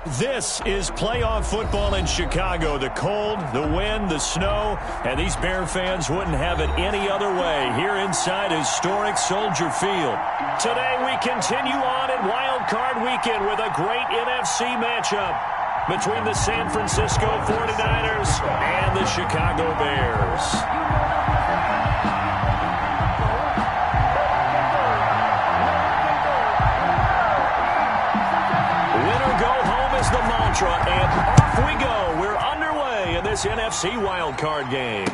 This is playoff football in Chicago. The cold, the wind, the snow, and these Bear fans wouldn't have it any other way here inside historic Soldier Field. Today we continue on in Wild Card Weekend with a great NFC matchup between the San Francisco 49ers and the Chicago Bears. The mantra, and off we go. We're underway in this NFC wildcard game.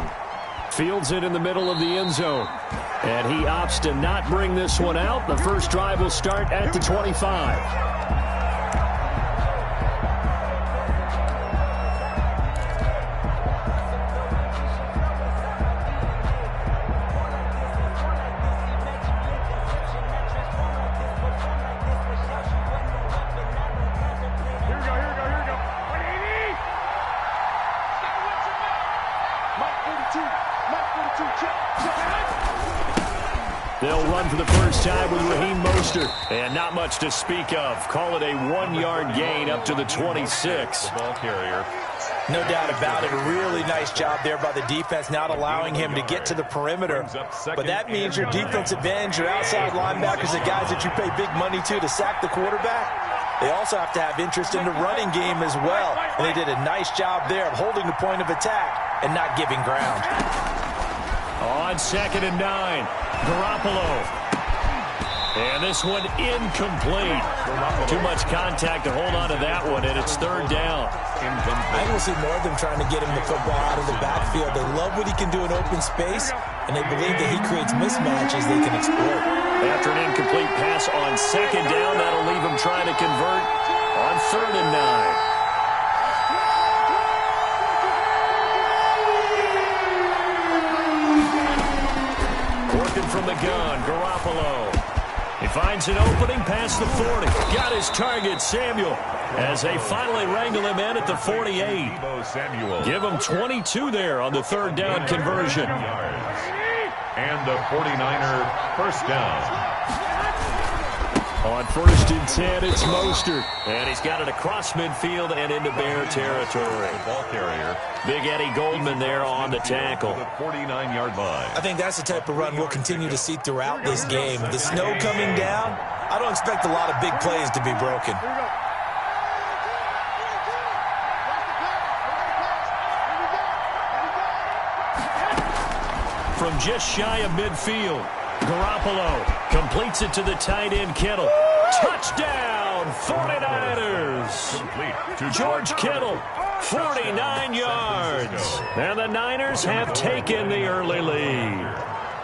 Fields it in the middle of the end zone, and he opts to not bring this one out. The first drive will start at the 25. They'll run for the first time with Raheem Mostert. And not much to speak of. Call it a 1-yard gain up to the 26. Ball carrier. No doubt about it. A really nice job there by the defense, not allowing him to get to the perimeter. But that means your defensive ends, your outside linebackers, the guys that you pay big money to sack the quarterback, they also have to have interest in the running game as well. And they did a nice job there of holding the point of attack and not giving ground. On 2nd and 9, Garoppolo. And this one incomplete. Too much contact to hold on to that one, and it's 3rd down. I will see more of them trying to get him the football out of the backfield. They love what he can do in open space, and they believe that he creates mismatches they can exploit. After an incomplete pass on 2nd down, that'll leave him trying to convert on 3rd and 9. From the gun, Garoppolo. He finds an opening past the 40. Got his target, Samuel, as they finally wrangle him in at the 48. Give him 22 there on the 3rd down conversion. And the 49er first down. On 1st and 10, it's Mostert. And he's got it across midfield and into Bear territory. Ball carrier. Big Eddie Goldman there on the tackle. The 49-yard line. I think that's the type of run we'll continue to see throughout this game. The snow coming down, I don't expect a lot of big plays to be broken. From just shy of midfield, Garoppolo completes it to the tight end, Kittle. Touchdown, 49ers! George Kittle, 49 yards. And the Niners have taken the early lead.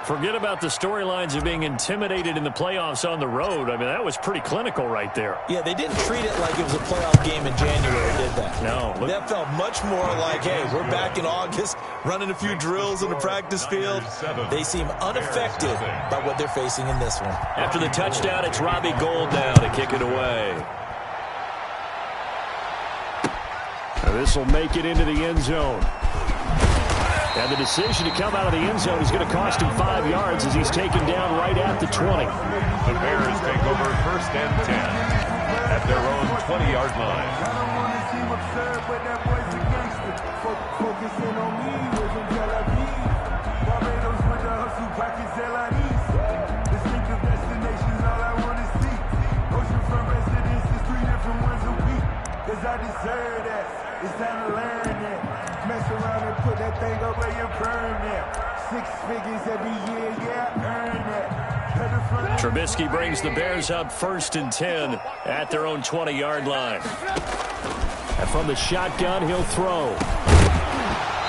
Forget about the storylines of being intimidated in the playoffs on the road. I mean, that was pretty clinical right there. Yeah, they didn't treat it like it was a playoff game in January, did they? No. That felt much more like, hey, we're back in August, running a few drills in the practice field. They seem unaffected by what they're facing in this one. After the touchdown, it's Robbie Gould now to kick it away. This will make it into the end zone. And the decision to come out of the end zone is going to cost him 5 yards as he's taken down right at the 20. The Bears take over 1st and 10 at their own 20-yard line. I deserve that. It's time to learn that. Mess around and put that thing up where you burn that. 6 figures every year, yeah, earn that. Trubisky brings the Bears up 1st and 10 at their own 20-yard line. And from the shotgun, he'll throw.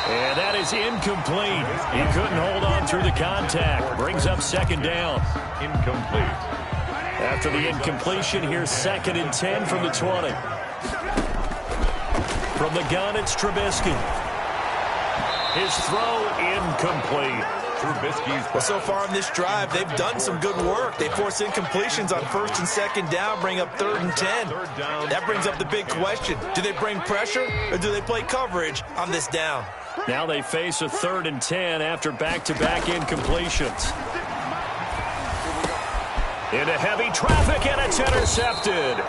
And that is incomplete. He couldn't hold on through the contact. Brings up 2nd down. Incomplete. After the incompletion, here's 2nd and 10 from the 20. From the gun, it's Trubisky. His throw incomplete. Well, so far on this drive, they've done some good work. They force incompletions on 1st and 2nd down, bring up 3rd and 10. That brings up the big question. Do they bring pressure or do they play coverage on this down? Now they face a 3rd and 10 after back-to-back incompletions. Into heavy traffic, and it's intercepted.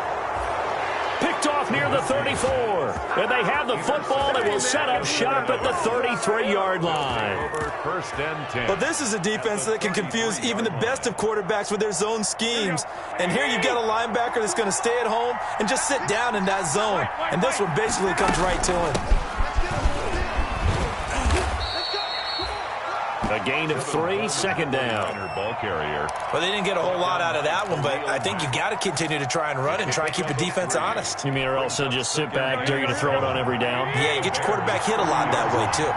Picked picked off near the 34. And they have the football and will set up shop at the 33-yard line. First and 10. But this is a defense that can confuse even the best of quarterbacks with their zone schemes. And here you've got a linebacker that's going to stay at home and just sit down in that zone. And this one basically comes right to him. A gain of 3, second down. Ball carrier. Well, they didn't get a whole lot out of that one, but I think you got to continue to try and run and try and keep the defense honest. You mean or also just sit back, dare you to throw it on every down? Yeah, you get your quarterback hit a lot that way, too.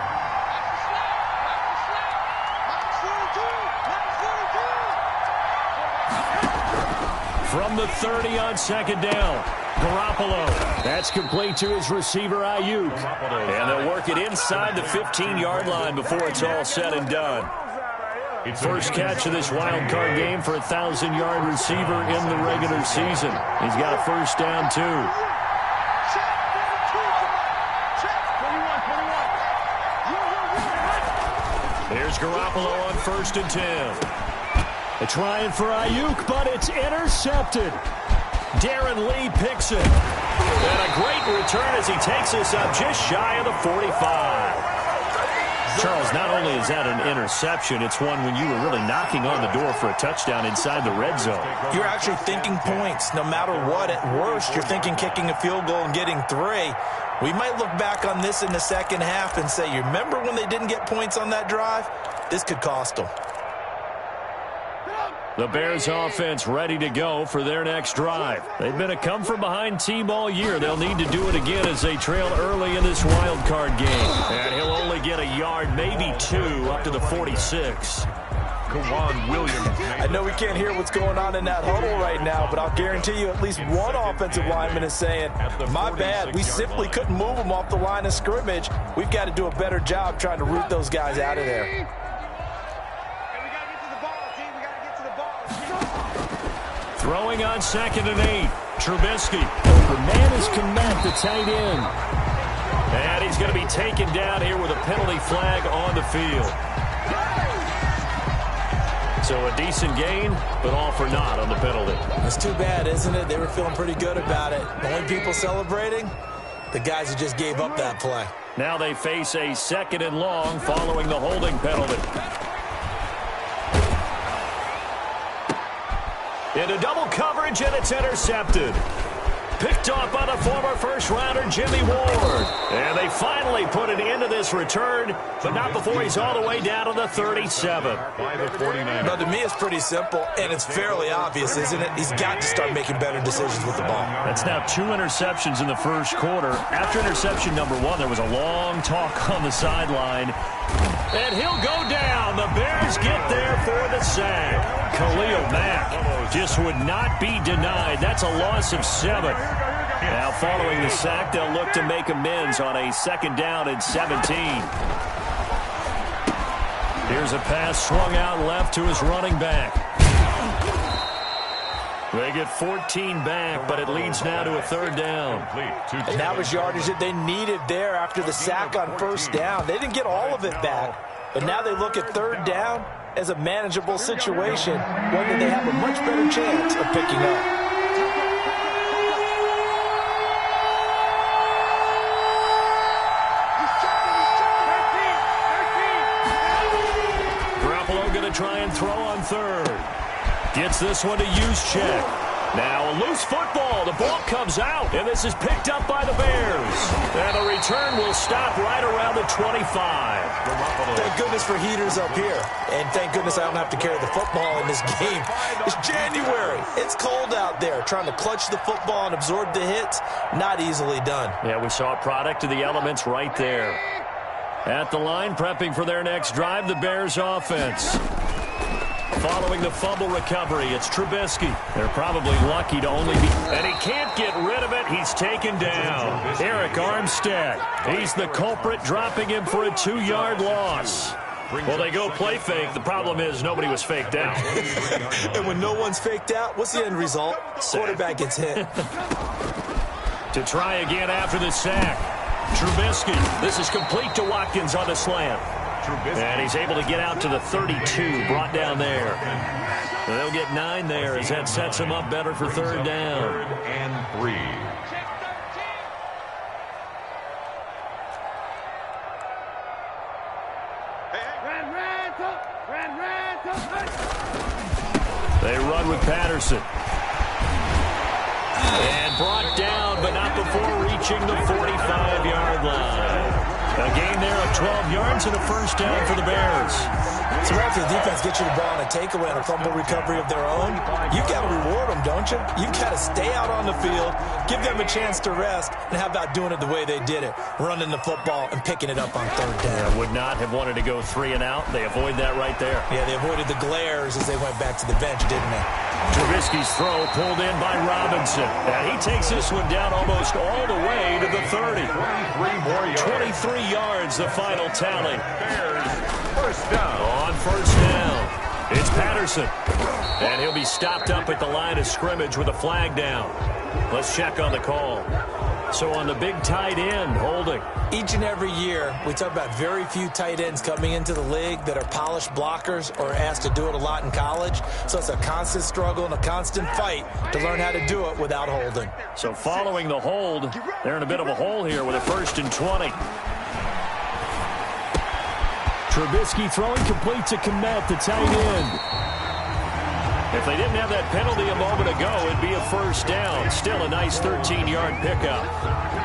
From the 30 on second down. Garoppolo. That's complete to his receiver, Ayuk. And they'll work it inside the 15-yard line before it's all said and done. First catch of this wild card game for a 1,000-yard receiver in the regular season. He's got a first down, too. Here's Garoppolo on 1st and 10. They're trying for Ayuk, but it's intercepted. Darren Lee picks it. And a great return as he takes us up just shy of the 45. Charles, not only is that an interception, it's one when you were really knocking on the door for a touchdown inside the red zone. You're actually thinking points. No matter what, at worst, you're thinking kicking a field goal and getting 3. We might look back on this in the second half and say, you remember when they didn't get points on that drive? This could cost them. The Bears offense ready to go for their next drive. They've been a come-from-behind team all year. They'll need to do it again as they trail early in this wild card game. And he'll only get a yard, maybe 2, up to the 46. Kawan Williams. I know we can't hear what's going on in that huddle right now, but I'll guarantee you at least one offensive lineman is saying, my bad, we simply couldn't move them off the line of scrimmage. We've got to do a better job trying to root those guys out of there. Throwing on 2nd and 8. Trubisky. The man is Kmet, the tight end. And he's going to be taken down here with a penalty flag on the field. So a decent gain, but all for naught on the penalty. It's too bad, isn't it? They were feeling pretty good about it. The only people celebrating, the guys who just gave up that play. Now they face a 2nd and long following the holding penalty. Into double coverage, and it's intercepted. Picked off by the former first-rounder Jimmy Ward. And they finally put an end to this return, but not before he's all the way down to the 37. No, to me, it's pretty simple, and it's fairly obvious, isn't it? He's got to start making better decisions with the ball. That's now 2 interceptions in the first quarter. After interception number 1, there was a long talk on the sideline. And he'll go down. The Bears get there for the sack. Khalil Mack just would not be denied. That's a loss of 7. Now following the sack, they'll look to make amends on a 2nd down and 17. Here's a pass swung out left to his running back. They get 14 back, but it leads now to a 3rd down. And that was yardage that they needed there after the sack on 1st down. They didn't get all of it back, but now they look at 3rd down as a manageable situation, one that they have a much better chance of picking up. Garoppolo going to try and throw on 3rd. Gets this one to Juszczyk. Now a loose football. The ball comes out, and this is picked up by the Bears. And the return will stop right around the 25. Thank goodness for heaters up here. And thank goodness I don't have to carry the football in this game. It's January. It's cold out there. Trying to clutch the football and absorb the hits, not easily done. Yeah, we saw a product of the elements right there. At the line, prepping for their next drive, the Bears offense. Following the fumble recovery, it's Trubisky. They're probably lucky to only be... And he can't get rid of it. He's taken down. Eric Armstead. He's the culprit, dropping him for a 2-yard loss. Well, they go play fake. The problem is nobody was faked out. And when no one's faked out, what's the end result? Quarterback gets hit. To try again after the sack. Trubisky. This is complete to Watkins on the slant. And he's able to get out to the 32, brought down there. They'll get 9 there as that sets him up better for 3rd down. 3rd and 3. They run with Patterson. And brought down, but not before reaching the 45-yard line. A gain there of 12 yards and a first down for the Bears. So after the defense gets you the ball on a takeaway and a fumble recovery of their own, you've got to reward them, don't you? You've got to stay out on the field, give them a chance to rest, and how about doing it the way they did it, running the football and picking it up on third down. Would not have wanted to go 3 and out. They avoid that right there. Yeah, they avoided the glares as they went back to the bench, didn't they? Trubisky's throw pulled in by Robinson. And he takes this one down almost all the way to the 30. 23 yards, the final tally. Bears, first down. On first down, it's Patterson. And he'll be stopped up at the line of scrimmage with a flag down. Let's check on the call. So on the big tight end, holding. Each and every year, we talk about very few tight ends coming into the league that are polished blockers or asked to do it a lot in college. So it's a constant struggle and a constant fight to learn how to do it without holding. So following the hold, they're in a bit of a hole here with a 1st and 20. Trubisky throwing complete to Kmet, the tight end. If they didn't have that penalty a moment ago, it'd be a first down. Still a nice 13-yard pickup.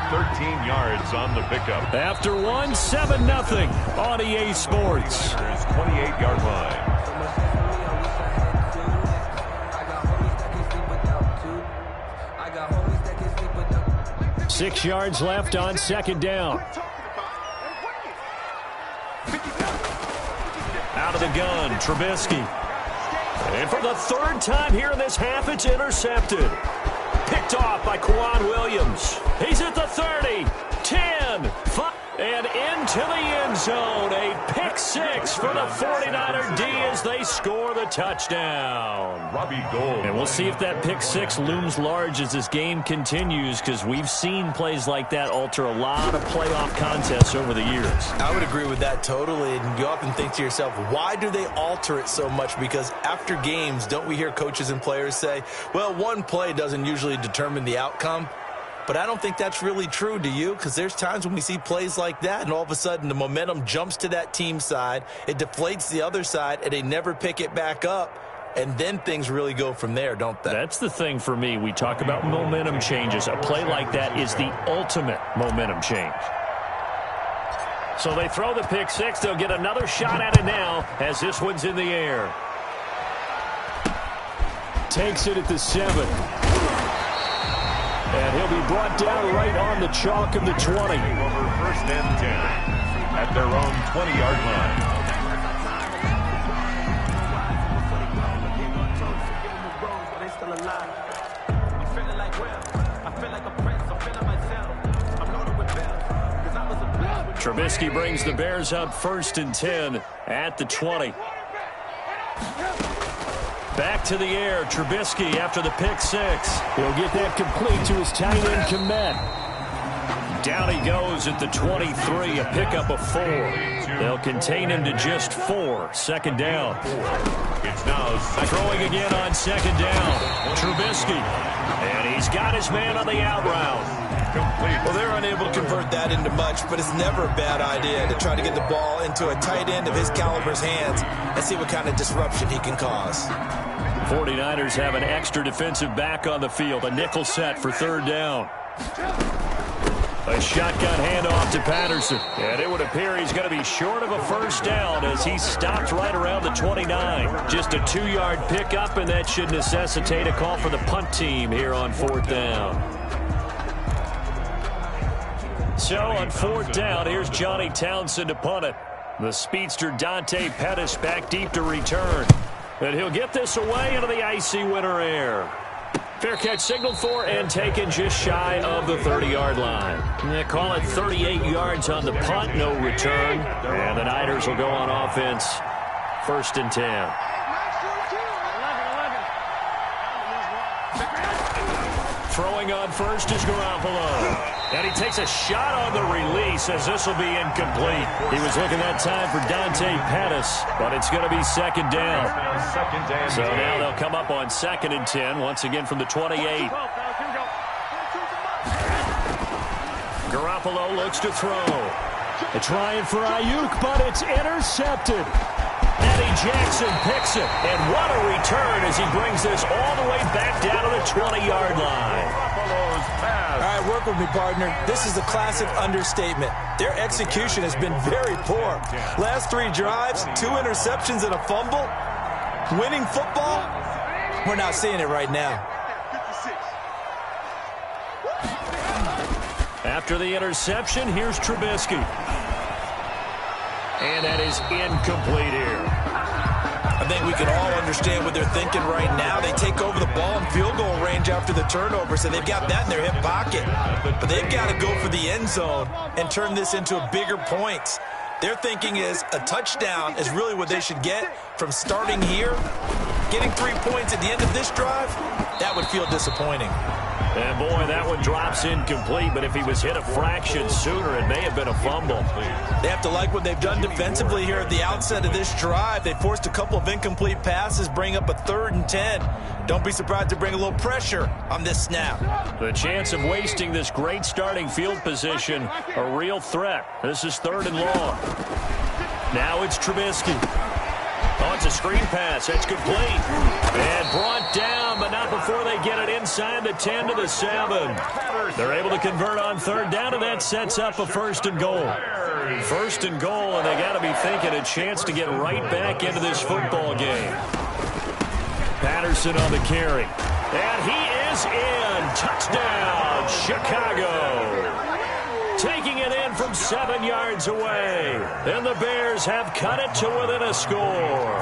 13 yards on the pickup. After 1, 7-0 on EA Sports. There's 28-yard line. Six yards left on second down. Out of the gun, Trubisky. And for the 3rd time here in this half, it's intercepted. Picked off by Quan Williams. He's at the 30, 10, 5, and into the end zone. A pick 6 for the 49er D as they score the touchdown. Robbie Gould. And we'll see if that pick 6 looms large as this game continues, because we've seen plays like that alter a lot of playoff contests over the years. I would agree with that totally, and you often think to yourself, why do they alter it so much? Because after games, don't we hear coaches and players say, well, one play doesn't usually determine the outcome? But I don't think that's really true, do you? Because there's times when we see plays like that, and all of a sudden the momentum jumps to that team side, it deflates the other side, and they never pick it back up. And then things really go from there, don't they? That's the thing for me. We talk about momentum changes. A play like that is the ultimate momentum change. So they throw the pick 6. They'll get another shot at it now as this one's in the air. Takes it at the 7. And he'll be brought down right on the chalk of the 20. Over 1st and 10 at their own 20-yard line. Trubisky brings the Bears up 1st and 10 at the 20. Back to the air, Trubisky after the pick 6. He'll get that complete to his tight end, Kmet. Down he goes at the 23, a pickup of 4. They'll contain him to just 4. 2nd down. It's now throwing again on 2nd down. Trubisky. And he's got his man on the out route. Well, they're unable to convert that into much, but it's never a bad idea to try to get the ball into a tight end of his caliber's hands and see what kind of disruption he can cause. 49ers have an extra defensive back on the field. A nickel set for 3rd down. A shotgun handoff to Patterson. And it would appear he's going to be short of a first down as he stopped right around the 29. Just a 2-yard pickup, and that should necessitate a call for the punt team here on 4th down. So on 4th down, here's Johnny Townsend to punt it. The speedster Dante Pettis back deep to return. And he'll get this away into the icy winter air. Fair catch signaled for and taken just shy of the 30-yard line. They call it 38 yards on the punt, no return. And the Niners will go on offense, 1st and 10. Throwing on first is Garoppolo. And he takes a shot on the release as this will be incomplete. He was looking that time for Dante Pettis, but it's going to be 2nd down. So now they'll come up on 2nd and 10, once again from the 28. Garoppolo looks to throw. They're trying for Ayuk, but it's intercepted. Eddie Jackson picks it. And what a return as he brings this all the way back down to the 20-yard line. All right, work with me, partner. This is a classic understatement. Their execution has been very poor. Last 3 drives, 2 interceptions and a fumble. Winning football? We're not seeing it right now. After the interception, here's Trubisky. And that is incomplete here. I think we can all understand what they're thinking right now. They take over the ball in field goal range after the turnover, so they've got that in their hip pocket. But they've got to go for the end zone and turn this into a bigger points. Their thinking is a touchdown is really what they should get from starting here. Getting 3 points at the end of this drive, that would feel disappointing. And, boy, that one drops incomplete, but if he was hit a fraction sooner, it may have been a fumble. They have to like what they've done defensively here at the outset of this drive. They forced a couple of incomplete passes, bring up a 3rd and 10. Don't be surprised to bring a little pressure on this snap. The chance of wasting this great starting field position, a real threat. This is 3rd and long. Now it's Trubisky. Oh, it's a screen pass. That's complete. And brought down, but not before they get it inside the 10 to the 7. They're able to convert on 3rd down, and that sets up a 1st and goal. 1st and goal, and they got to be thinking a chance to get right back into this football game. Patterson on the carry. And he is in. Touchdown, Chicago. Taking it in from 7 yards away. And the Bears have cut it to within a score.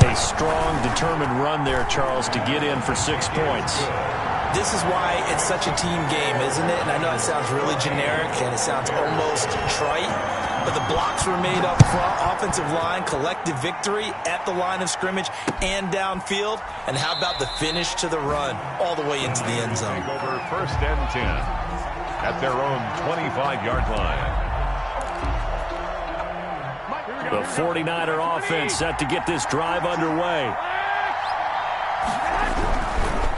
A strong, determined run there, Charles, to get in for 6 points. This is why it's such a team game, isn't it? And I know it sounds really generic and it sounds almost trite, but the blocks were made up front, offensive line, collective victory at the line of scrimmage and downfield. And how about the finish to the run all the way into the end zone? Over 1st and 10 at their own 25-yard line. The 49er offense set to get this drive underway.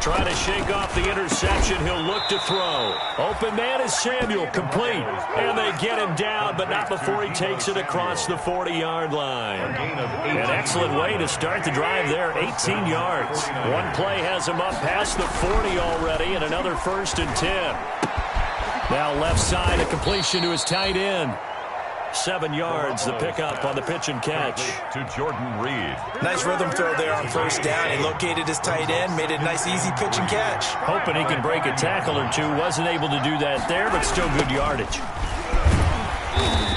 Trying to shake off the interception. He'll look to throw. Open man is Samuel, complete. And they get him down, but not before he takes it across the 40-yard line. An excellent way to start the drive there, 18 yards. One play has him up past the 40 already, and another 1st and 10. Now left side, a completion to his tight end. 7 yards, the pickup on the pitch and catch. To Jordan Reed. Nice rhythm throw there on 1st down. He located his tight end, made it a nice, easy pitch and catch. Hoping he could break a tackle or two. Wasn't able to do that there, but still good yardage.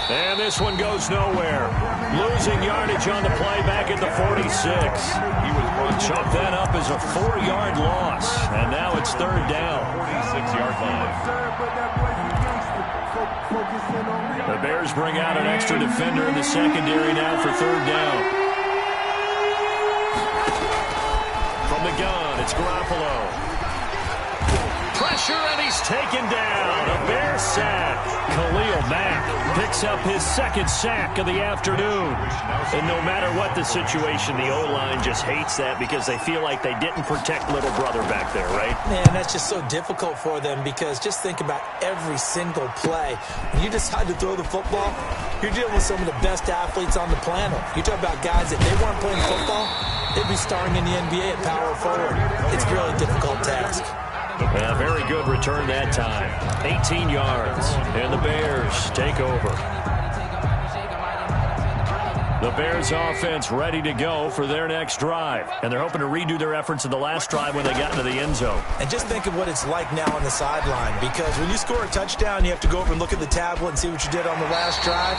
And this one goes nowhere. Losing yardage on the play back at the 46. He was chalked that up as a 4-yard loss. And now it's 3rd down. 46-yard line. The Bears bring out an extra defender in the secondary now for 3rd down. From the gun, it's Garoppolo. Pressure, and he's taken down. A Bear sack. Khalil Mack picks up his 2nd sack of the afternoon. And no matter what the situation, the O-line just hates that because they feel like they didn't protect little brother back there, right? Man, that's just so difficult for them because just think about every single play. When you decide to throw the football, you're dealing with some of the best athletes on the planet. You talk about guys, if they weren't playing football, they'd be starring in the NBA at power forward. It's a really difficult task. A very good return that time. 18 yards, and the Bears take over. The Bears offense ready to go for their next drive. And they're hoping to redo their efforts in the last drive when they got into the end zone. And just think of what it's like now on the sideline, because when you score a touchdown, you have to go over and look at the tablet and see what you did on the last drive.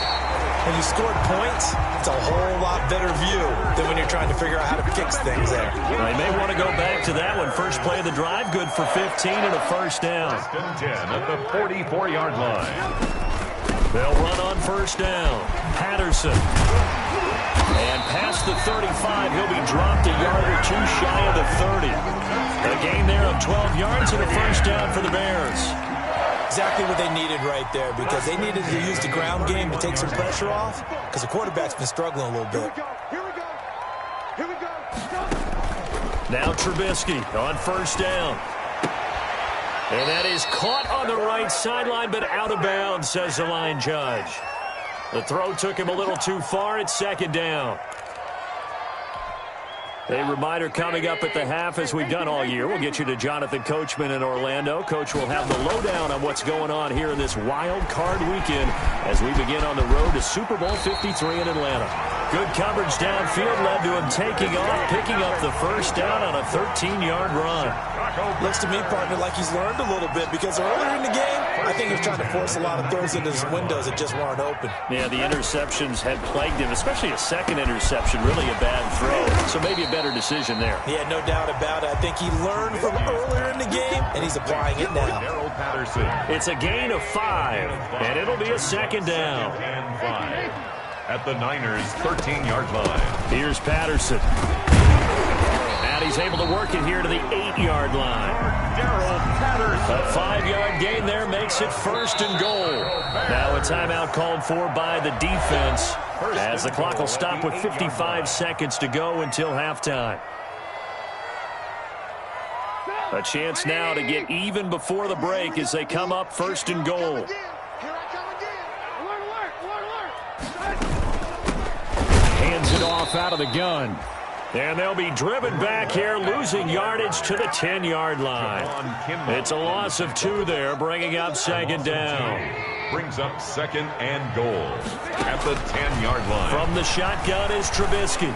When you scored points, it's a whole lot better view than when you're trying to figure out how to fix things there. They may want to go back to that one. First play of the drive, good for 15 and a 1st down. 10 at the 44-yard line. They'll run on 1st down. Patterson. And past the 35, he'll be dropped a yard or two shy of the 30. A gain there of 12 yards and a 1st down for the Bears. Exactly what they needed right there, because they needed to use the ground game to take some pressure off, because the quarterback's been struggling a little bit. Here we go. Now Trubisky on 1st down. And that is caught on the right sideline, but out of bounds, says the line judge. The throw took him a little too far. It's second down. A reminder coming up at the half, as we've done all year. We'll get you to Jonathan Coachman in Orlando. Coach will have the lowdown on what's going on here in this wild card weekend as we begin on the road to Super Bowl 53 in Atlanta. Good coverage downfield led to him taking off, picking up the first down on a 13-yard run. Looks to me, partner, like he's learned a little bit, because earlier in the game, I think he was trying to force a lot of throws into his windows that just weren't open. Yeah, the interceptions had plagued him, especially a second interception, really a bad throw. So maybe a better decision there. Yeah, no doubt about it. I think he learned from earlier in the game, and he's applying it now. It's a gain of 5, and it'll be a second down. And 5 at the Niners' 13-yard line. Here's Patterson. And he's able to work it here to the 8-yard line. A 5-yard gain there makes it first and goal. Now a timeout called for by the defense, as the clock will stop with 55 seconds to go until halftime. A chance now to get even before the break as they come up first and goal. Hands it off out of the gun. And they'll be driven back here, losing yardage to the 10-yard line. It's a loss of 2 there, bringing up second down. Brings up second and goal at the 10-yard line. From the shotgun is Trubisky.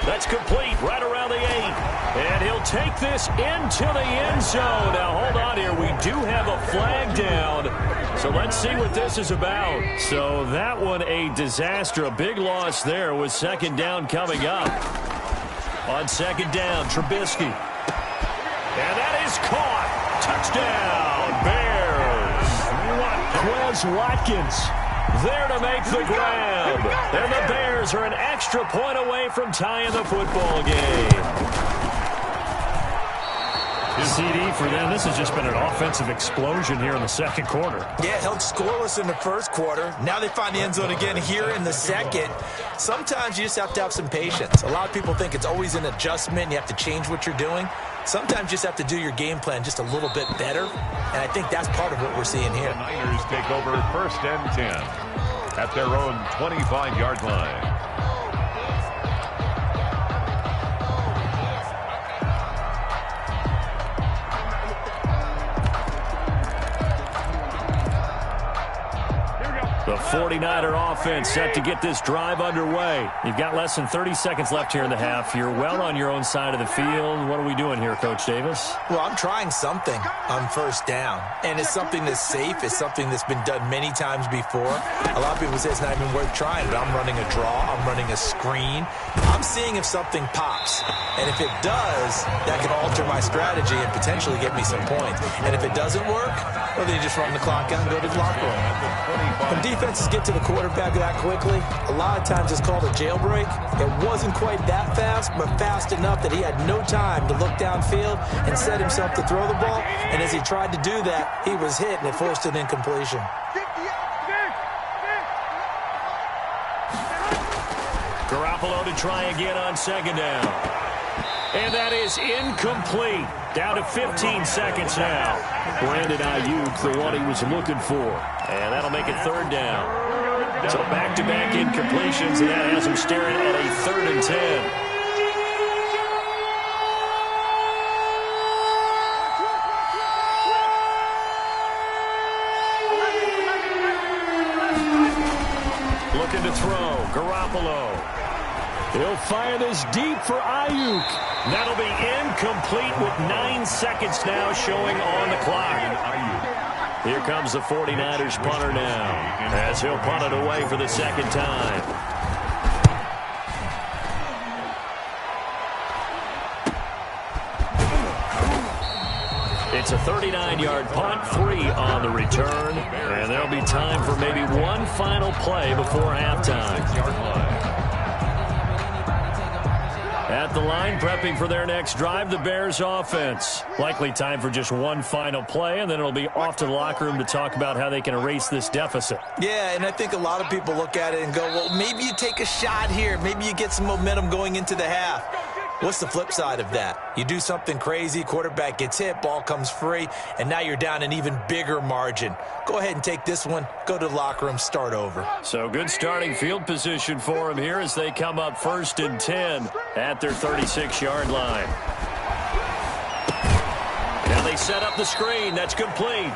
That's complete right around the 8. And he'll take this into the end zone. Now, hold on here. We do have a flag down. So let's see what this is about. So that one a disaster. A big loss there with second down coming up. On second down, Trubisky. And that is caught. Touchdown, Bears. Quez Watkins there to make the grab. And the Bears are an extra point away from tying the football game. CD for them. This has just been an offensive explosion here in the second quarter. Yeah, held scoreless in the first quarter. Now they find the end zone again here in the second. Sometimes you just have to have some patience. A lot of people think it's always an adjustment. You have to change what you're doing. Sometimes you just have to do your game plan just a little bit better. And I think that's part of what we're seeing here. The Niners take over first and 10 at their own 25-yard line. The 49er offense set to get this drive underway. You've got less than 30 seconds left here in the half. You're well on your own side of the field. What are we doing here, Coach Davis? Well, I'm trying something on first down. And it's something that's safe. It's something that's been done many times before. A lot of people say it's not even worth trying, but I'm running a draw. I'm running a screen. I'm seeing if something pops. And if it does, that can alter my strategy and potentially get me some points. And if it doesn't work, well, then you just run the clock out and go to the locker room. When defenses get to the quarterback that quickly, a lot of times it's called a jailbreak. It wasn't quite that fast, but fast enough that he had no time to look downfield and set himself to throw the ball. And as he tried to do that, he was hit, and it forced an incompletion. Garoppolo to try again on second down. And that is incomplete. Down to 15 seconds now. Brandon Ayuk, the one he was looking for. And that'll make it third down. So back-to-back incompletions, and that has him staring at a 3rd and 10. Looking to throw. Garoppolo. He'll fire this deep for Ayuk. That'll be incomplete with 9 seconds now showing on the clock. Here comes the 49ers punter now, as he'll punt it away for the second time. It's a 39-yard punt, 3 on the return, and there'll be time for maybe one final play before halftime. At the line, prepping for their next drive, the Bears offense. Likely time for just one final play, and then it'll be off to the locker room to talk about how they can erase this deficit. Yeah, and I think a lot of people look at it and go, well, maybe you take a shot here. Maybe you get some momentum going into the half. What's the flip side of that? You do something crazy, quarterback gets hit, ball comes free, and now you're down an even bigger margin. Go ahead and take this one, go to the locker room, start over. So good starting field position for him here as they come up 1st and 10 at their 36-yard line. Now they set up the screen. That's complete.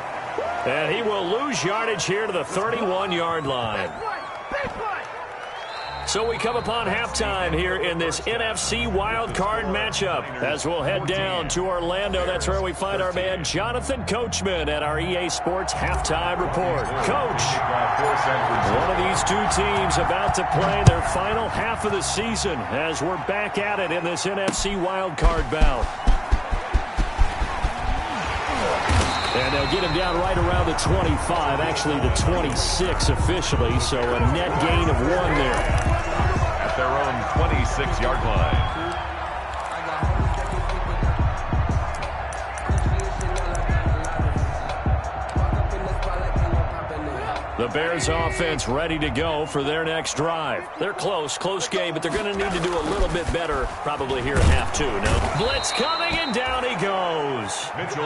And he will lose yardage here to the 31-yard line. So we come upon halftime here in this NFC wildcard matchup as we'll head down to Orlando. That's where we find our man Jonathan Coachman at our EA Sports Halftime Report. Coach, one of these two teams about to play their final half of the season as we're back at it in this NFC wildcard bout. And they'll get him down right around the 25, actually the 26 officially, so a net gain of 1 there. At their own 26-yard line. The Bears offense ready to go for their next drive. They're close game, but they're going to need to do a little bit better probably here at half 2. No? Blitz coming, and down he goes.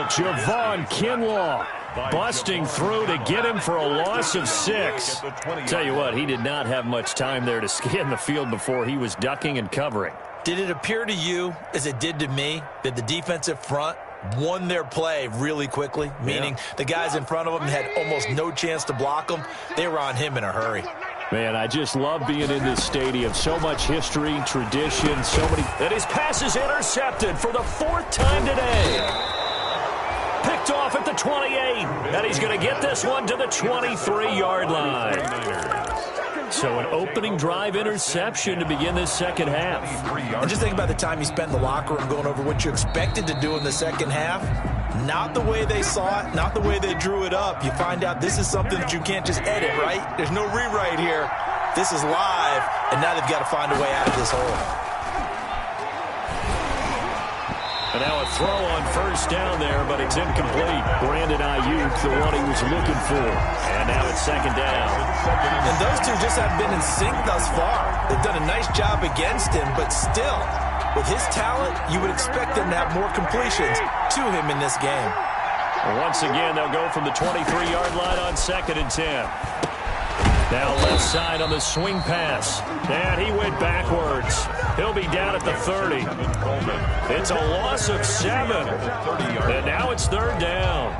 Javon Kinlaw busting through to get him for a loss of 6. Tell you what, he did not have much time there to scan the field before he was ducking and covering. Did it appear to you, as it did to me, that the defensive front won their play really quickly, meaning the guys in front of them had almost no chance to block them? They were on him in a hurry. Man, I just love being in this stadium. So much history, tradition, so many. And his pass is intercepted for the 4th time today. Picked off at the 28, and he's going to get this one to the 23-yard line. So an opening drive interception to begin this second half. And just think about the time you spent in the locker room going over what you expected to do in the second half. Not the way they saw it, not the way they drew it up. You find out this is something that you can't just edit, right? There's no rewrite here. This is live, and now they've got to find a way out of this hole. And now a throw on 1st down there, but it's incomplete. Brandon Ayuk, the one he was looking for. And now it's 2nd down. And those two just have been in sync thus far. They've done a nice job against him, but still, with his talent, you would expect them to have more completions to him in this game. Once again, they'll go from the 23-yard line on 2nd and 10. Now left side on the swing pass. And he went backwards. He'll be down at the 30. It's a loss of 7. And now it's 3rd down.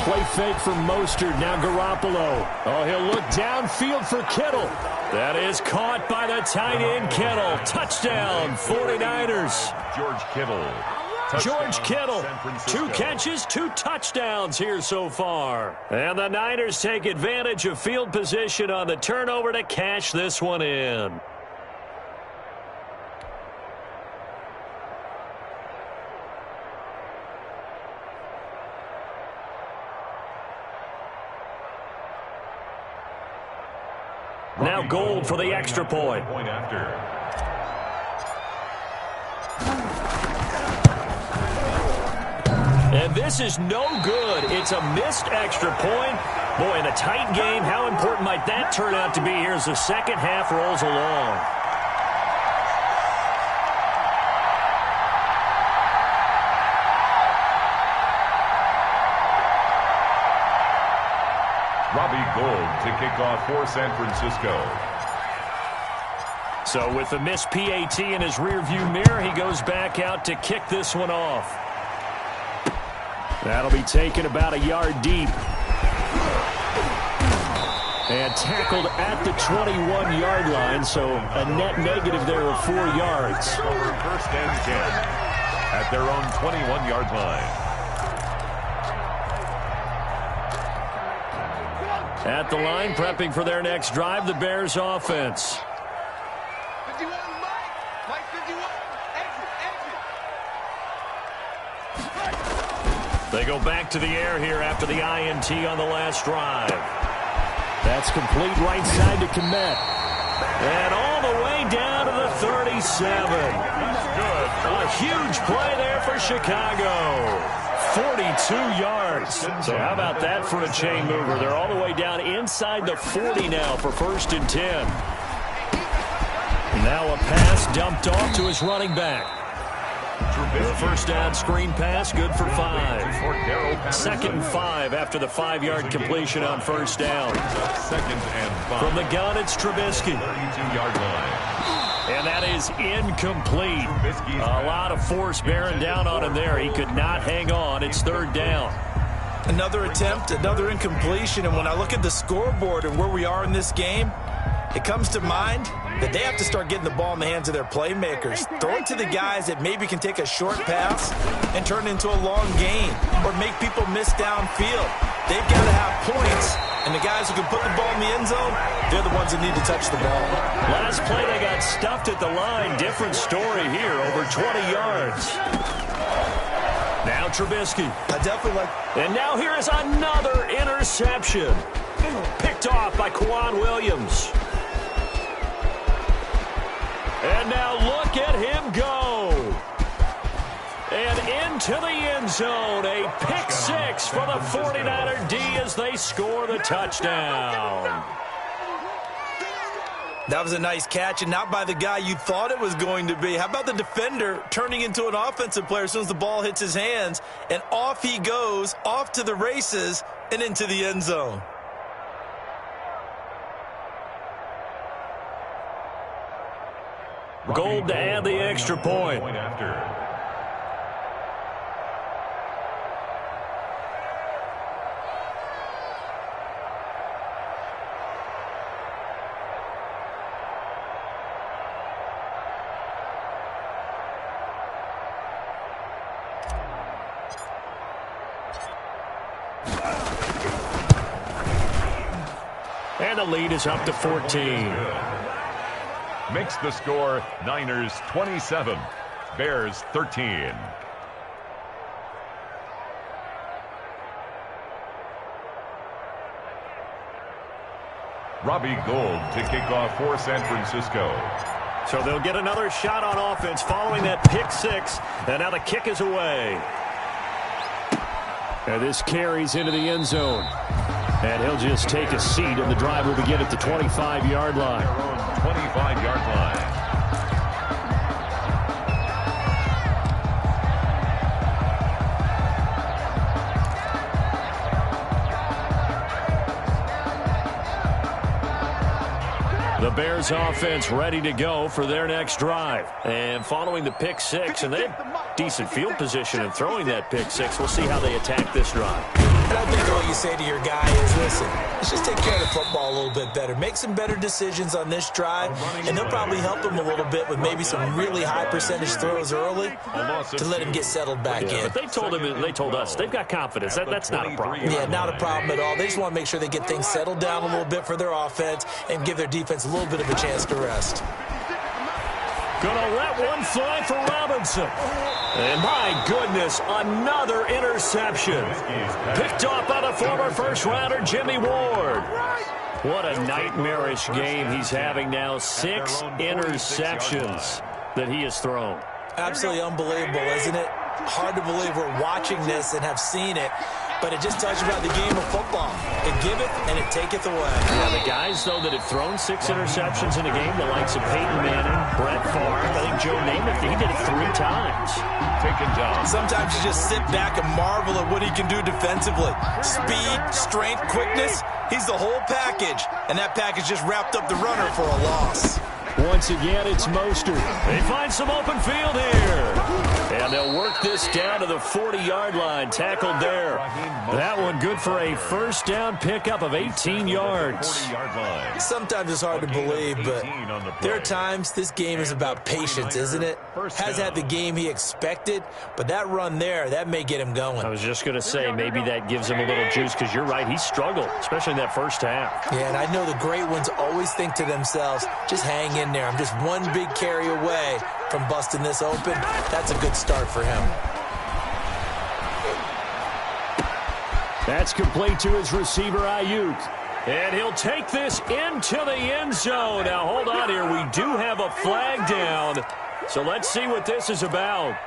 Play fake from Mostert. Now Garoppolo. Oh, he'll look downfield for Kittle. That is caught by the tight end Kittle. Touchdown, 49ers. George Kittle. 2 catches, 2 touchdowns here so far. And the Niners take advantage of field position on the turnover to cash this one in. Now Gold for the extra point. And this is no good. It's a missed extra point. Boy, in a tight game, how important might that turn out to be here as the second half rolls along? Robbie Gould to kick off for San Francisco. So with the missed PAT in his rearview mirror, he goes back out to kick this one off. That'll be taken about a yard deep. And tackled at the 21-yard line, so a net negative there of 4 yards. 1st and 10 at their own 21-yard line. At the line, prepping for their next drive, the Bears offense. They go back to the air here after the INT on the last drive. That's complete right side to Kmet. And all the way down to the 37. A huge play there for Chicago. 42 yards. So how about that for a chain mover? They're all the way down inside the 40 now for 1st and 10. Now a pass dumped off to his running back. The first down screen pass, good for 5. 2nd and 5 after the 5-yard completion on 1st down. 2nd and 5. From the gun, it's Trubisky. 32-yard line. And that is incomplete. A lot of force bearing down on him there. He could not hang on. It's 3rd down. Another attempt, another incompletion. And when I look at the scoreboard and where we are in this game, it comes to mind that they have to start getting the ball in the hands of their playmakers. Throw it to the guys that maybe can take a short pass and turn it into a long gain or make people miss downfield. They've got to have points, and the guys who can put the ball in the end zone, they're the ones that need to touch the ball. Last play, they got stuffed at the line. Different story here, over 20 yards. Now Trubisky. I definitely like... And now here is another interception. Picked off by Quan Williams. And now look at him go. And into the end zone. A pick 6 for the 49er D as they score the touchdown. That was a nice catch, and not by the guy you thought it was going to be. How about the defender turning into an offensive player as soon as the ball hits his hands, and off he goes, off to the races, and into the end zone. Gold to add the extra point. And the lead is up to 14. Makes the score Niners 27, Bears 13. Robbie Gould to kick off for San Francisco. So they'll get another shot on offense following that pick 6. And now the kick is away. And this carries into the end zone. And he'll just take a seat, and the drive will begin at the 25-yard line. 25-yard line. The Bears offense ready to go for their next drive. And following the pick 6, and they have decent field position in throwing that pick 6. We'll see how they attack this drive. And I think all you say to your guy is, listen, let's just take care of the football a little bit better. Make some better decisions on this drive, and they'll probably help him a little bit with maybe some really high percentage throws early to let him get settled back in. But they told us they've got confidence. That's not a problem. Yeah, not a problem at all. They just want to make sure they get things settled down a little bit for their offense and give their defense a little bit of a chance to rest. Gonna let one fly for Robinson. And my goodness, another interception. Picked off by the former first-rounder Jimmy Ward. What a nightmarish game he's having now. 6 interceptions that he has thrown. Absolutely unbelievable, isn't it? Hard to believe we're watching this and have seen it. But it just tells you about the game of football. It giveth and it taketh away. Yeah, the guys, though, that have thrown 6 interceptions in a game, the likes of Peyton Manning, Brett Favre, I think Joe Namath, he did it 3 times. Taken down. Sometimes you just sit back and marvel at what he can do defensively. Speed, strength, quickness, he's the whole package. And that package just wrapped up the runner for a loss. Once again, it's Mostert. They find some open field here. And they'll work this down to the 40-yard line. Tackled there. That one good for a first down pickup of 18 yards. Sometimes it's hard to believe, but there are times this game is about patience, isn't it? Has had the game he expected, but that run there, that may get him going. I was just going to say, maybe that gives him a little juice, because you're right, he struggled, especially in that first half. Yeah, and I know the great ones always think to themselves, just hang in there. I'm just one big carry away from busting this open. That's a good start for him. That's complete to his receiver, Ayuk. And he'll take this into the end zone. Now, hold on here. We do have a flag down. So let's see what this is about.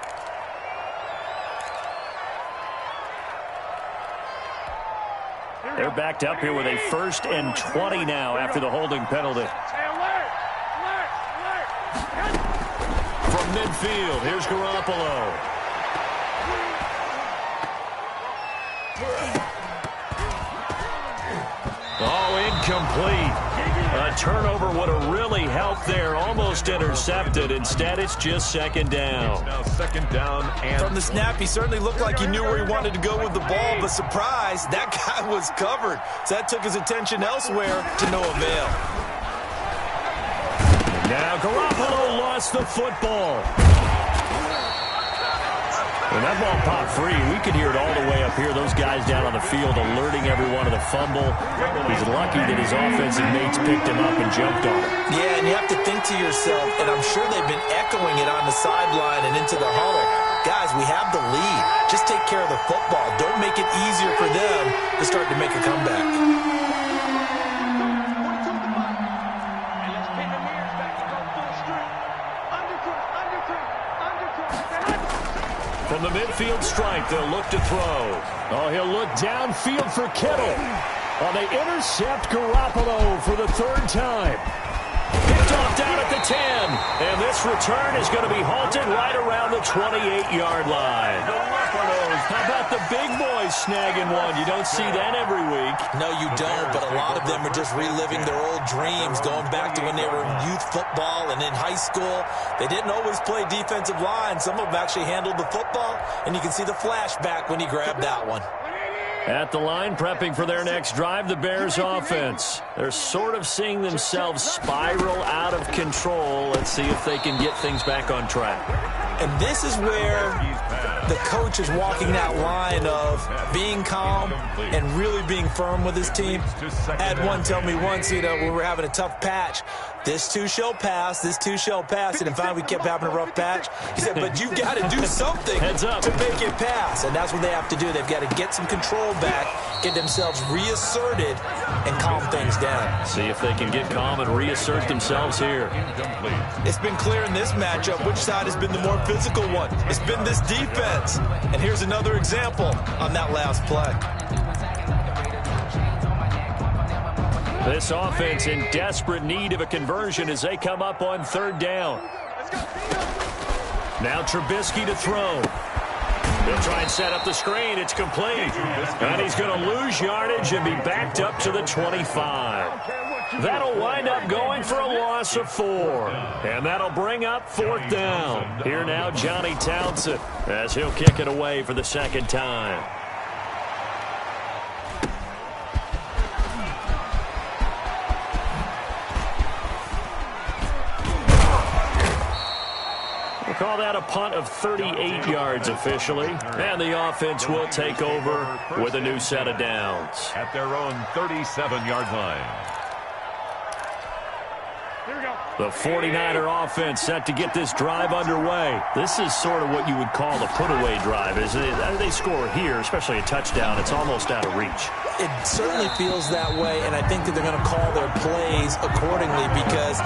They're backed up here with a 1st and 20 now after the holding penalty. From midfield, here's Garoppolo. Oh, incomplete. A turnover would have really helped there. Almost intercepted. Instead, it's just 2nd down. Now 2nd down and from the snap, he certainly looked like he knew where he wanted to go with the ball, but surprise, that guy was covered. So that took his attention elsewhere to no avail. Now Garoppolo lost the football. When that ball popped free, we could hear it all the way up here. Those guys down on the field alerting everyone of the fumble. He's lucky that his offensive mates picked him up and jumped on him. Yeah, and you have to think to yourself, and I'm sure they've been echoing it on the sideline and into the huddle. Guys, we have the lead. Just take care of the football. Don't make it easier for them to start to make a comeback. From the midfield stripe, they'll look to throw. Oh, he'll look downfield for Kittle. Oh, they intercept Garoppolo for the 3rd time. Picked off down at the 10. And this return is going to be halted right around the 28-yard line. How about the big boys snagging one? You don't see that every week. No, you don't, but a lot of them are just reliving their old dreams, going back to when they were in youth football and in high school. They didn't always play defensive line. Some of them actually handled the football, and you can see the flashback when he grabbed that one. At the line, prepping for their next drive, the Bears offense. They're sort of seeing themselves spiral out of control. Let's see if they can get things back on track. And this is where the coach is walking that line of being calm and really being firm with his team. I had one tell me once, when we were having a tough patch, this too shall pass, this too shall pass. And finally we kept having a rough patch. He said, but you've got to do something to make it pass. And that's what they have to do. They've got to get some control back, get themselves reasserted, and calm things down. See if they can get calm and reassert themselves here. It's been clear in this matchup which side has been the more physical one. It's been this defense. And here's another example on that last play. This offense in desperate need of a conversion as they come up on 3rd down. Now Trubisky to throw. He'll try and set up the screen. It's complete. And he's going to lose yardage and be backed up to the 25. That'll wind up going for a loss of 4. And that'll bring up 4th down. Here now, Johnny Townsend, as he'll kick it away for the 2nd time. We'll call that a punt of 38 yards officially. And the offense will take over with a new set of downs. At their own 37-yard line. The 49er offense set to get this drive underway. This is sort of what you would call a put-away drive, isn't it? They score here, especially a touchdown. It's almost out of reach. It certainly feels that way, and I think that they're going to call their plays accordingly because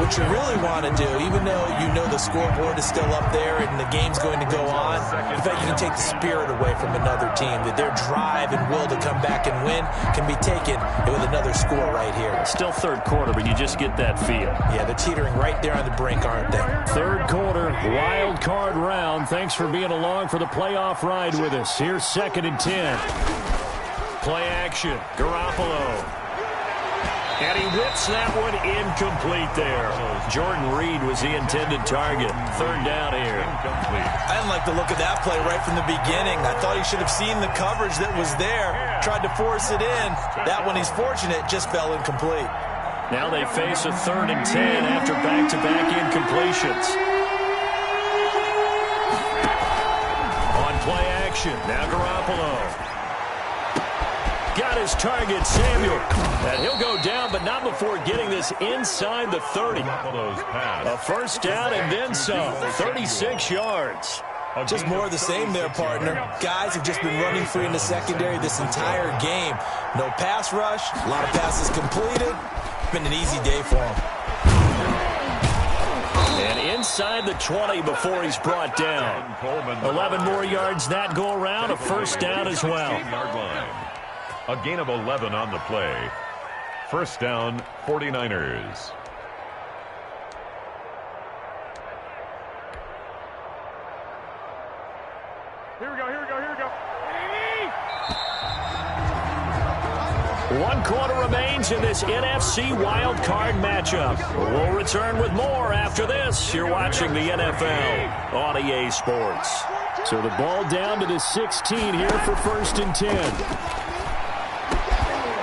what you really want to do, even though you know the scoreboard is still up there and the game's going to go on, in fact, you can take the spirit away from another team, that their drive and will to come back and win can be taken with another score right here. Still 3rd quarter, but you just get that feel. Yeah, they're teetering right there on the brink, aren't they? 3rd quarter, wild card round. Thanks for being along for the playoff ride with us. Here's 2nd and 10. Play action, Garoppolo. And he whips that one incomplete there. Jordan Reed was the intended target. 3rd down here. I didn't like the look of that play right from the beginning. I thought he should have seen the coverage that was there. Tried to force it in. That one, he's fortunate, just fell incomplete. Now they face a 3rd and 10 after back-to-back incompletions. On play action, now Garoppolo. Got his target, Samuel. And he'll go down, but not before getting this inside the 30. A 1st down and then some. 36 yards. Just more of the same there, partner. Guys have just been running free in the secondary this entire game. No pass rush, a lot of passes completed. Been an easy day for him. And inside the 20 before he's brought down. 11 more yards that go around, a first down as well. A gain of 11 on the play. First down, 49ers. Here we go. 1 quarter remains in this NFC wild card matchup. We'll return with more after this. You're watching the NFL on EA Sports. So the ball down to the 16 here for 1st and 10.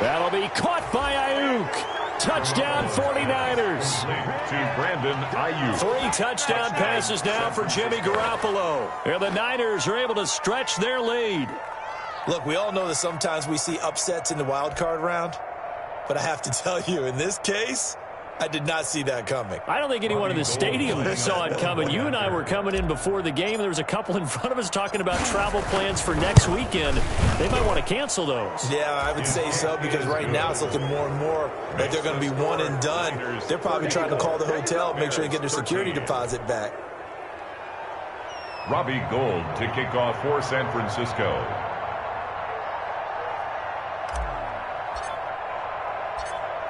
That'll be caught by Ayuk. Touchdown 49ers. To Brandon Ayuk. 3 touchdown passes now for Jimmy Garoppolo. And the Niners are able to stretch their lead. Look, we all know that sometimes we see upsets in the wild card round. But I have to tell you, in this case, I did not see that coming. I don't think anyone in the stadium saw it coming. You and I were coming in before the game. There was a couple in front of us talking about travel plans for next weekend. They might want to cancel those. Yeah, I would say so, because right now it's looking more and more like they're going to be one and done. They're probably trying to call the hotel, make sure they get their security deposit back. Robbie Gould to kick off for San Francisco.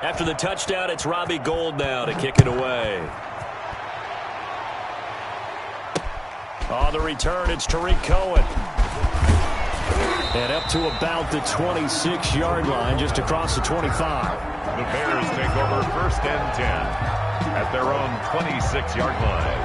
After the touchdown, it's Robbie Gould now to kick it away. On the return, it's Tariq Cohen. And up to about the 26-yard line, just across the 25. The Bears take over 1st and 10 at their own 26-yard line.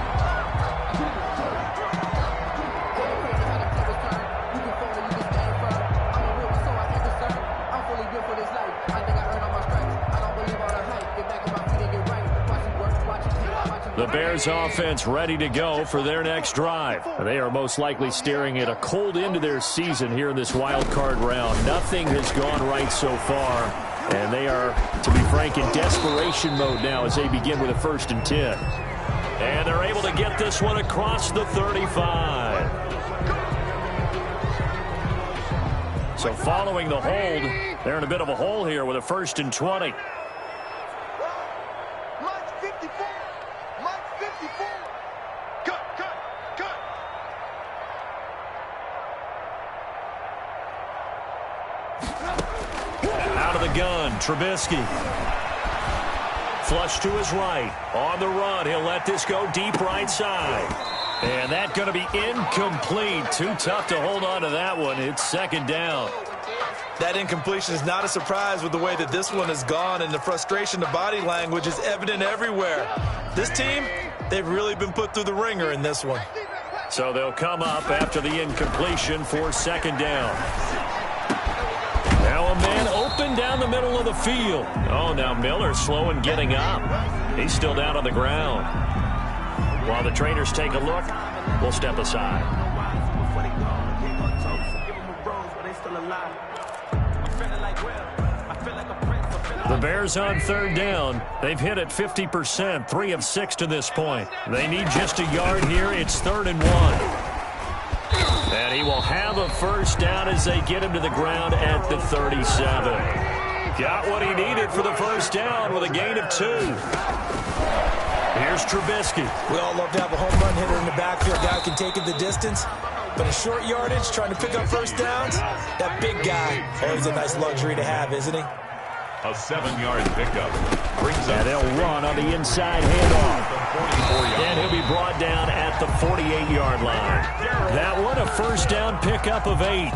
The Bears offense ready to go for their next drive. They are most likely staring at a cold end to their season here in this wild card round. Nothing has gone right so far, and they are, to be frank, in desperation mode now as they begin with a 1st and 10. And they're able to get this one across the 35. So following the hold, they're in a bit of a hole here with a 1st and 20. Out of the gun, Trubisky. Flush to his right. On the run, he'll let this go deep right side. And that's going to be incomplete. Too tough to hold on to that one. It's 2nd down. That incompletion is not a surprise with the way that this one has gone, and the frustration, the body language is evident everywhere. This team, they've really been put through the ringer in this one. So they'll come up after the incompletion for 2nd down. Now a man open down the middle of the field. Oh, now Miller slow in getting up. He's still down on the ground. While the trainers take a look, we'll step aside. The Bears on 3rd down. They've hit it 50%, 3 of 6 to this point. They need just a yard here. It's 3rd and 1. And he will have a 1st down as they get him to the ground at the 37. Got what he needed for the 1st down with a gain of 2. Here's Trubisky. We all love to have a home run hitter in the backfield. Guy can take it the distance. But in short yardage, trying to pick up 1st downs, that big guy, always a nice luxury to have, isn't he? A 7-yard pickup. And they'll run on the inside handoff. And he'll be brought down at the 48-yard line. That one, a 1st down pickup of 8.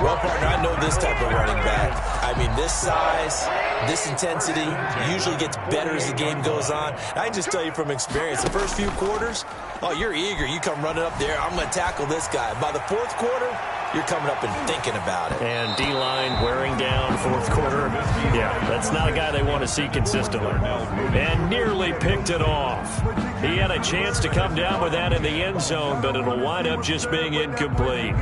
Well, partner, I know this type of running back. I mean, this size, this intensity usually gets better as the game goes on. I can just tell you from experience, the first few quarters, oh, you're eager. You come running up there, I'm going to tackle this guy. By the 4th quarter, you're coming up and thinking about it. And D-line wearing down 4th quarter. Yeah, that's not a guy they want to see consistently. And nearly picked it off. He had a chance to come down with that in the end zone, but it'll wind up just being incomplete.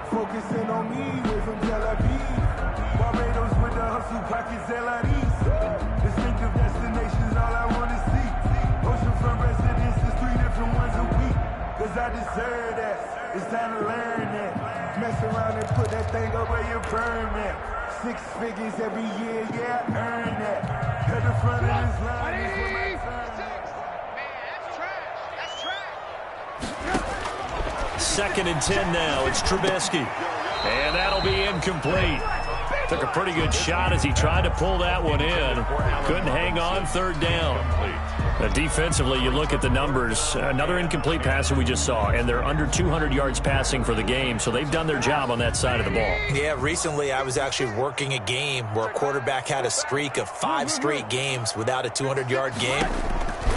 Focusing on me, way from Tel Aviv. Barbados with the hustle, pockets LIDs. Distinctive destinations, all I want to see. Oceanfront residences, 3 different ones a week. Cause I deserve that. It's time to learn that. Mess around and put that thing up where you burn that. 6 figures every year, yeah, I earn that. At the front of this line is where my turn at. Second and 10 now. It's Trubisky. And that'll be incomplete. Took a pretty good shot as he tried to pull that one in. Couldn't hang on, third down. Defensively, you look at the numbers. Another incomplete passer we just saw, and they're under 200 yards passing for the game, so they've done their job on that side of the ball. Yeah, recently I was actually working a game where a quarterback had a streak of 5 straight games without a 200-yard game,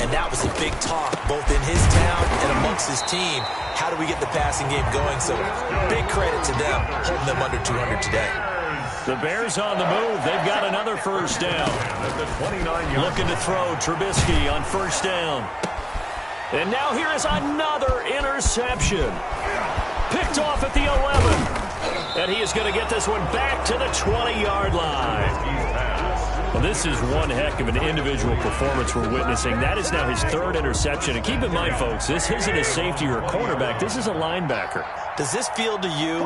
and that was a big talk both in his town and amongst his team. How do we get the passing game going? So big credit to them, holding them under 200 today. The Bears on the move. They've got another first down. Looking to throw Trubisky on first down. And now here is another interception. Picked off at the 11. And he is going to get this one back to the 20-yard line. Well, this is one heck of an individual performance we're witnessing. That is now his 3rd interception. And keep in mind, folks, this isn't a safety or a cornerback. This is a linebacker. Does this feel to you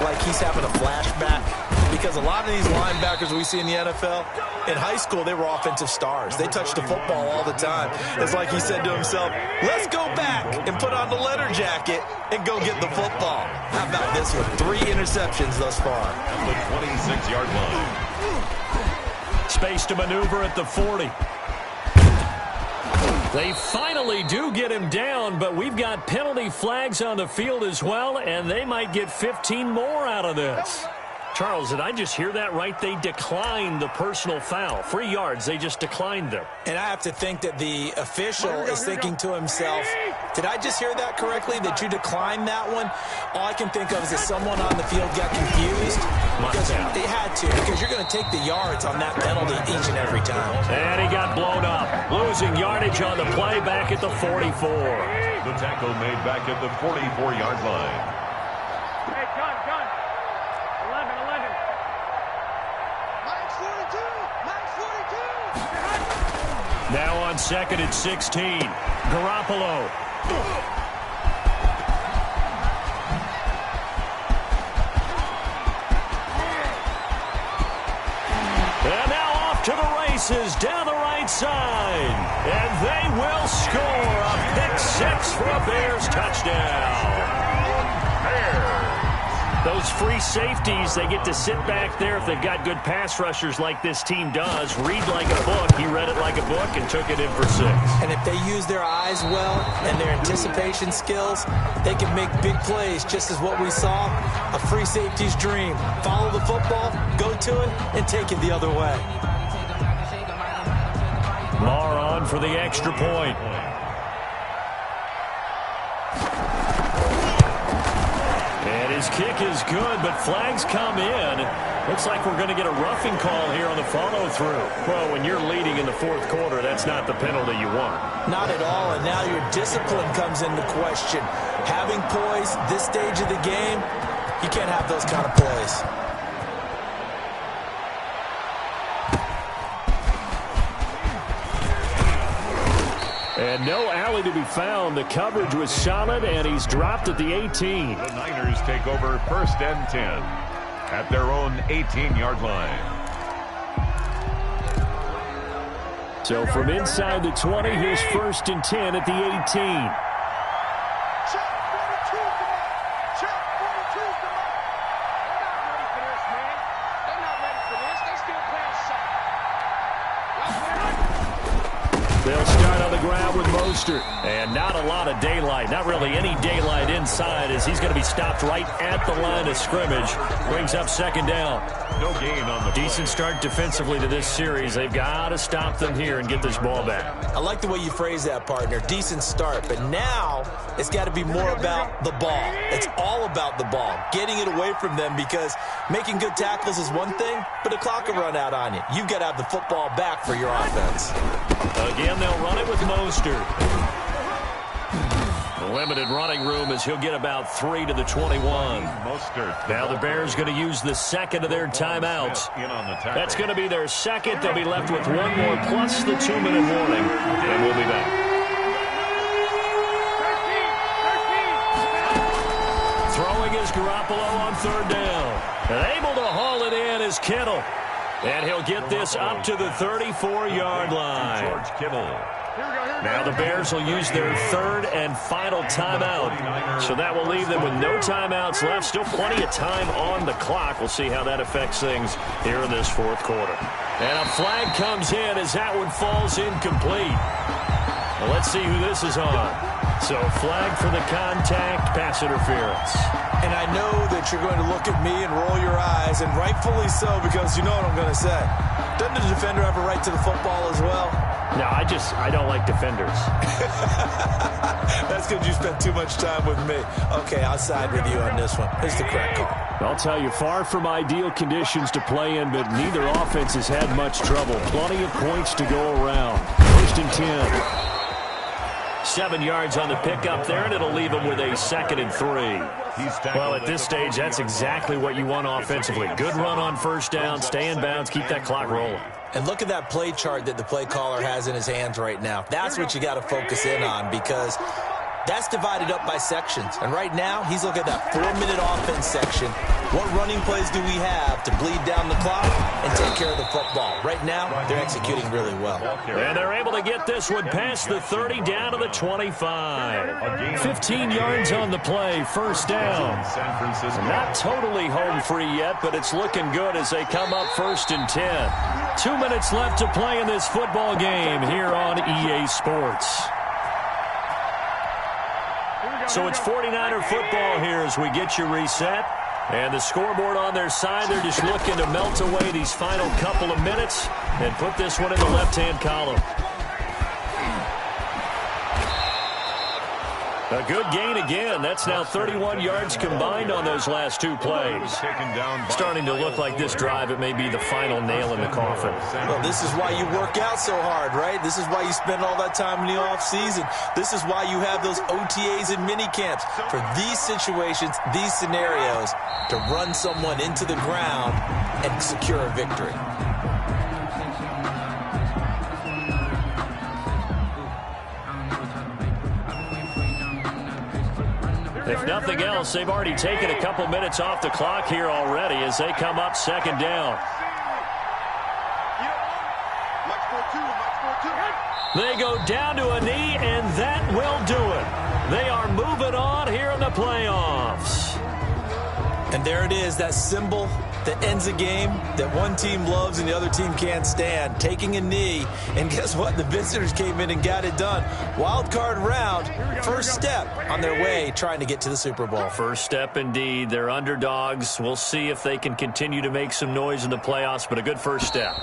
like he's having a flashback? Because a lot of these linebackers we see in the NFL, in high school, they were offensive stars. They touched the football all the time. It's like he said to himself, let's go back and put on the letter jacket and go get the football. How about this one? 3 interceptions thus far. At the 26-yard line. Space to maneuver at the 40. They finally do get him down, but we've got penalty flags on the field as well, and they might get 15 more out of this. Charles, did I just hear that right? They declined the personal foul. 3 yards, they just declined them. And I have to think that the official is thinking to himself, did I just hear that correctly, that you declined that one? All I can think of is that someone on the field got confused. Because they had to, because you're going to take the yards on that penalty each and every time. And he got blown up. Losing yardage on the play back at the 44. The tackle made back at the 44-yard line. Now on second and 16, Garoppolo. And now off to the races down the right side. And they will score a pick-6 for a Bears touchdown. Those free safeties, they get to sit back there if they've got good pass rushers like this team does. Read like a book. He read it like a book and took it in for 6. And if they use their eyes well and their anticipation skills, they can make big plays, just as what we saw, a free safety's dream. Follow the football, go to it, and take it the other way. Marr on for the extra point. And his kick is good, but flags come in. Looks like we're going to get a roughing call here on the follow-through. Well, when you're leading in the 4th quarter, that's not the penalty you want. Not at all, and now your discipline comes into question. Having poise this stage of the game, you can't have those kind of plays. And no alley to be found. The coverage was solid, and he's dropped at the 18. The Niners take over 1st and 10 at their own 18-yard line. So from inside the 20, here's 1st and 10 at the 18. They'll start on the ground with Mostert. And not a lot of daylight. Not really any daylight inside as he's going to be stopped right at the line of scrimmage. Brings up 2nd down. No gain on the Decent start defensively to this series. They've got to stop them here and get this ball back. I like the way you phrase that, partner. Decent start. But now it's got to be more about the ball. It's all about the ball. Getting it away from them, because making good tackles is one thing, but the clock will run out on you. You've got to have the football back for your offense. Again, they'll run it with Mostert. Limited running room as he'll get about 3 to the 21. Mostert. Now the Bears going to use the 2nd of their timeouts. That's going to be their 2nd. They'll be left with 1 more plus the 2-minute warning. And we'll be back. Here's Garoppolo on third down. And able to haul it in is Kittle. And he'll get this up to the 34-yard line. George Kittle. Now the Bears will use their third and final timeout. So that will leave them with no timeouts left. Still plenty of time on the clock. We'll see how that affects things here in this fourth quarter. And a flag comes in as that one falls incomplete. Well, let's see who this is on. So flag for the contact, pass interference. And I know that you're going to look at me and roll your eyes, and rightfully so, because you know what I'm going to say. Doesn't the defender have a right to the football as well? No, I don't like defenders. That's because you spent too much time with me. Okay, I'll side with you on this one. It's the correct call. I'll tell you, far from ideal conditions to play in, but neither offense has had much trouble. Plenty of points to go around. First and 10. 7 yards on the pickup there, and it'll leave him with a 2nd and 3. Well, at this stage, that's exactly what you want offensively. Good run on first down, stay in bounds, keep that clock rolling. And look at that play chart that the play caller has in his hands right now. That's what you got to focus in on, because that's divided up by sections. And right now, he's looking at that 4-minute offense section. What running plays do we have to bleed down the clock and take care of the football? Right now, they're executing really well. And they're able to get this one past the 30 down to the 25. 15 yards on the play, first down. Not totally home free yet, but it's looking good as they come up first and 10. 2 minutes left to play in this football game here on EA Sports. So it's 49er football here as we get you reset. And the scoreboard on their side, they're just looking to melt away these final couple of minutes and put this one in the left-hand column. A good gain again. That's now 31 yards combined on those last 2 plays. Starting to look like this drive, it may be the final nail in the coffin. Well, this is why you work out so hard, right? This is why you spend all that time in the offseason. This is why you have those OTAs and mini camps. For these situations, these scenarios, to run someone into the ground and secure a victory. If nothing else, they've already taken a couple minutes off the clock here already as they come up second down. They go down to a knee, and that will do it. They are moving on here in the playoffs. And there it is, that symbol that ends a game that one team loves and the other team can't stand, taking a knee. And guess what? The visitors came in and got it done. Wild card round, first step on their way trying to get to the Super Bowl. First step indeed. They're underdogs. We'll see if they can continue to make some noise in the playoffs, but a good first step.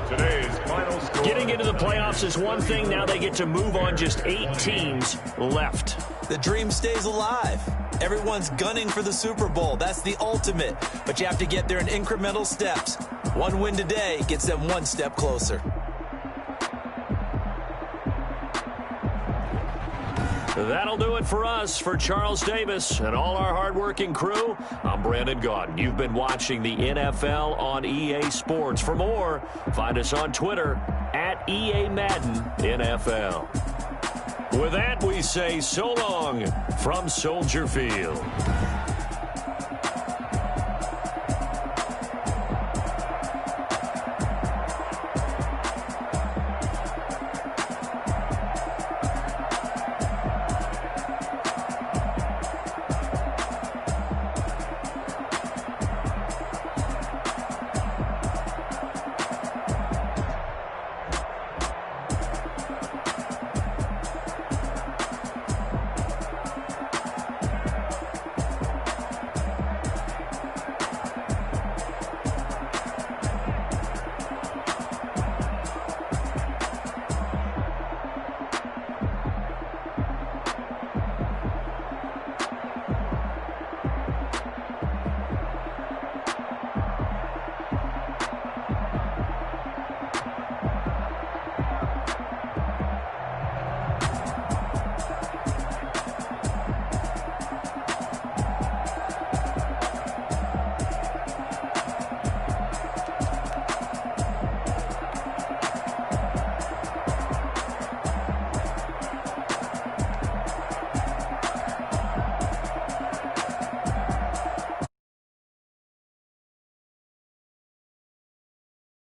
Today's final score. Getting into the playoffs is one thing. Now they get to move on, just 8 teams left. The dream stays alive. Everyone's gunning for the Super Bowl. That's the ultimate. But you have to get there in incremental steps. One win today gets them one step closer. That'll do it for us. For Charles Davis and all our hardworking crew, I'm Brandon Gaudin. You've been watching the NFL on EA Sports. For more, find us on Twitter at EA Madden NFL. With that, we say so long from Soldier Field.